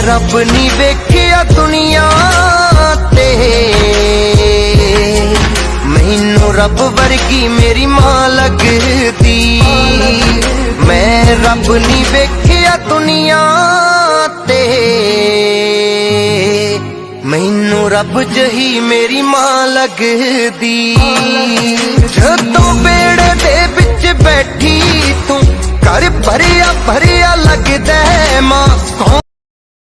रब नी वेखिया दुनिया ते, मैनू रब वर्गी मेरी मां लगदी। मैं रब नी वेखिया दुनिया ते, मैनू रब जही मेरी मां लगदी। जदों बेड़े दे विच बैठी तू घर भरिया भरिया लगदा मां,